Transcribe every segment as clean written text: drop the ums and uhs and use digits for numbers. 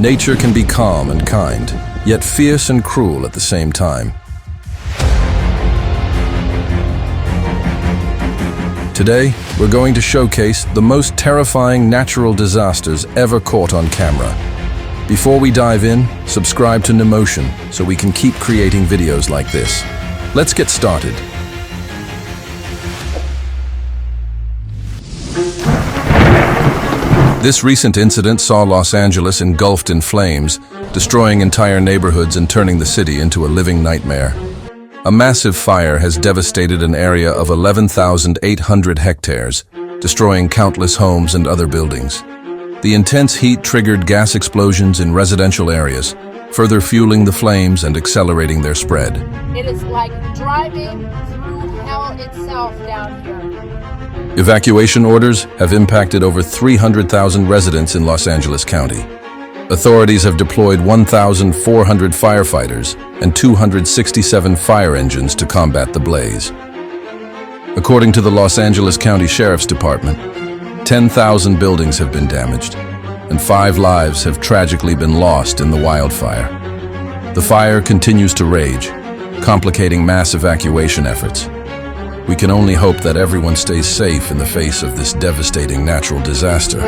Nature can be calm and kind, yet fierce and cruel at the same time. Today, we're going to showcase the most terrifying natural disasters ever caught on camera. Before we dive in, subscribe to Nimotion so we can keep creating videos like this. Let's get started. This recent incident saw Los Angeles engulfed in flames, destroying entire neighborhoods and turning the city into a living nightmare. A massive fire has devastated an area of 11,800 hectares, destroying countless homes and other buildings. The intense heat triggered gas explosions in residential areas, further fueling the flames and accelerating their spread. It is like driving through hell itself down here. Evacuation orders have impacted over 300,000 residents in Los Angeles County. Authorities have deployed 1,400 firefighters and 267 fire engines to combat the blaze. According to the Los Angeles County Sheriff's Department, 10,000 buildings have been damaged, and 5 lives have tragically been lost in the wildfire. The fire continues to rage, complicating mass evacuation efforts. We can only hope that everyone stays safe in the face of this devastating natural disaster.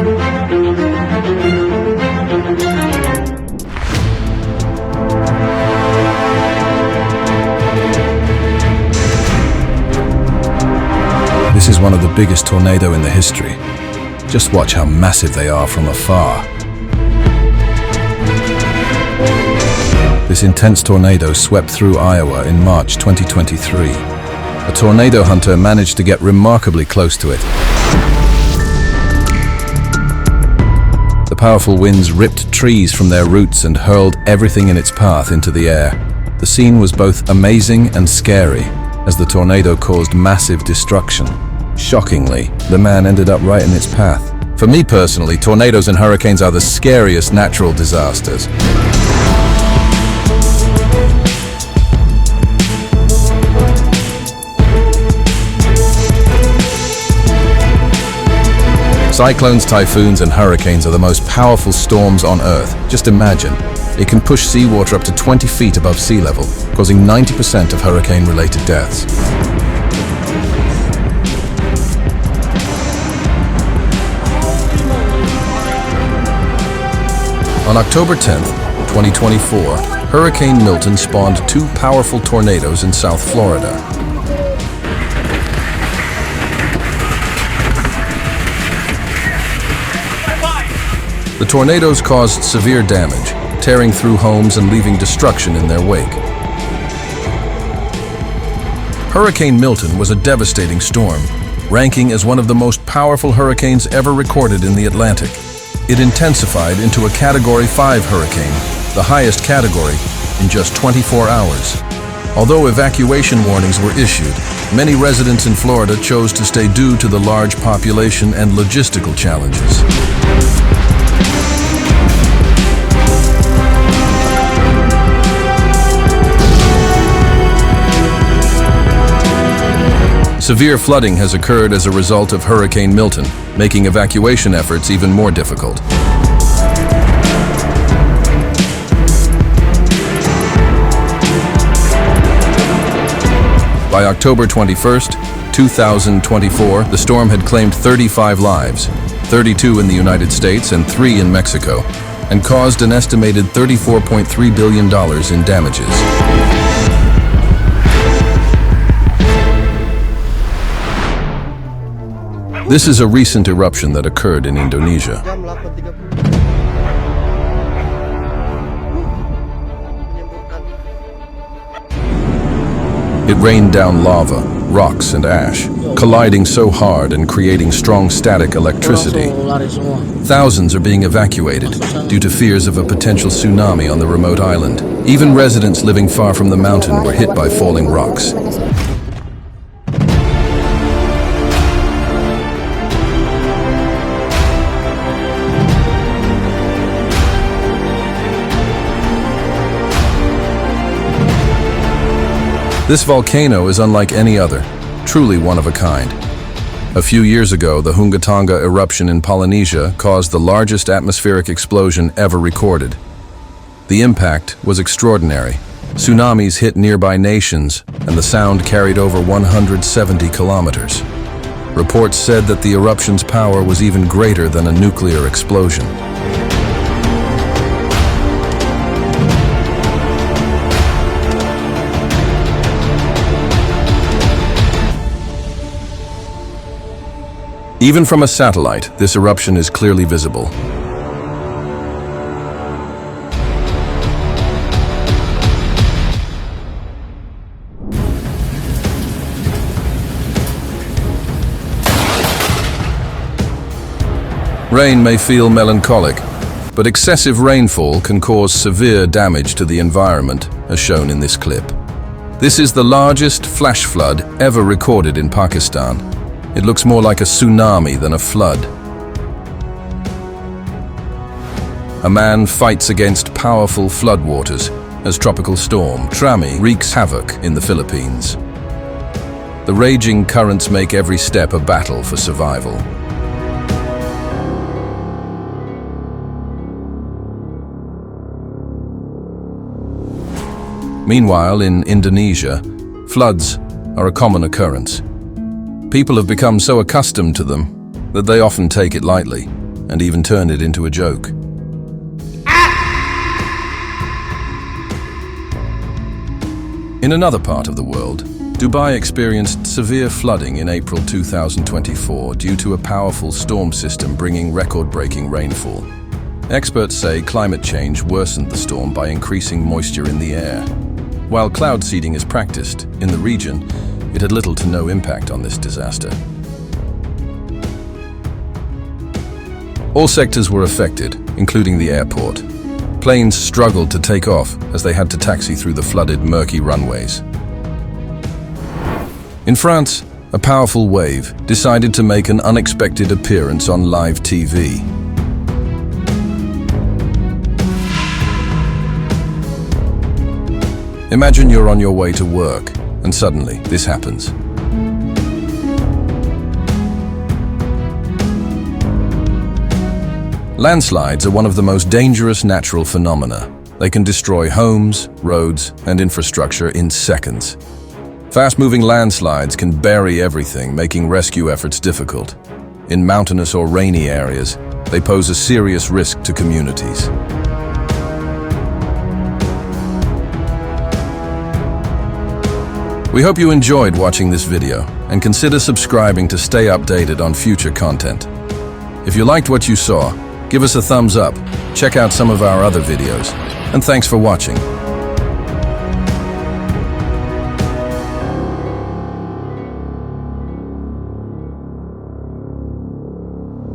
This is one of the biggest tornadoes in the history. Just watch how massive they are from afar. This intense tornado swept through Iowa in March 2023. A tornado hunter managed to get remarkably close to it. The powerful winds ripped trees from their roots and hurled everything in its path into the air. The scene was both amazing and scary, as the tornado caused massive destruction. Shockingly, the man ended up right in its path. For me personally, tornadoes and hurricanes are the scariest natural disasters. Cyclones, typhoons, and hurricanes are the most powerful storms on Earth. Just imagine, it can push seawater up to 20 feet above sea level, causing 90% of hurricane-related deaths. On October 10th, 2024, Hurricane Milton spawned 2 powerful tornadoes in South Florida. The tornadoes caused severe damage, tearing through homes and leaving destruction in their wake. Hurricane Milton was a devastating storm, ranking as one of the most powerful hurricanes ever recorded in the Atlantic. It intensified into a Category 5 hurricane, the highest category, in just 24 hours. Although evacuation warnings were issued, many residents in Florida chose to stay due to the large population and logistical challenges. Severe flooding has occurred as a result of Hurricane Milton, making evacuation efforts even more difficult. By October 21st, 2024, the storm had claimed 35 lives, 32 in the United States and 3 in Mexico, and caused an estimated $34.3 billion in damages. This is a recent eruption that occurred in Indonesia. It rained down lava, rocks, and ash, colliding so hard and creating strong static electricity. Thousands are being evacuated due to fears of a potential tsunami on the remote island. Even residents living far from the mountain were hit by falling rocks. This volcano is unlike any other, truly one of a kind. A few years ago, the Tonga eruption in Polynesia caused the largest atmospheric explosion ever recorded, The impact was extraordinary. Tsunamis hit nearby nations, and the sound carried over 170 kilometers. Reports said that the eruption's power was even greater than a nuclear explosion. Even from a satellite, this eruption is clearly visible. Rain may feel melancholic, but excessive rainfall can cause severe damage to the environment, as shown in this clip. This is the largest flash flood ever recorded in Pakistan. It looks more like a tsunami than a flood. A man fights against powerful floodwaters as tropical storm Trami wreaks havoc in the Philippines. The raging currents make every step a battle for survival. Meanwhile, in Indonesia, floods are a common occurrence. People have become so accustomed to them that they often take it lightly and even turn it into a joke. In another part of the world, Dubai experienced severe flooding in April 2024 due to a powerful storm system bringing record-breaking rainfall. Experts say climate change worsened the storm by increasing moisture in the air. While cloud seeding is practiced in the region, it had little to no impact on this disaster. All sectors were affected, including the airport. Planes struggled to take off as they had to taxi through the flooded, murky runways. In France, a powerful wave decided to make an unexpected appearance on live TV. Imagine you're on your way to work, and suddenly this happens. Landslides are one of the most dangerous natural phenomena. They can destroy homes, roads, and infrastructure in seconds. Fast-moving landslides can bury everything, making rescue efforts difficult. In mountainous or rainy areas, they pose a serious risk to communities. We hope you enjoyed watching this video and consider subscribing to stay updated on future content. If you liked what you saw, give us a thumbs up, check out some of our other videos, and thanks for watching.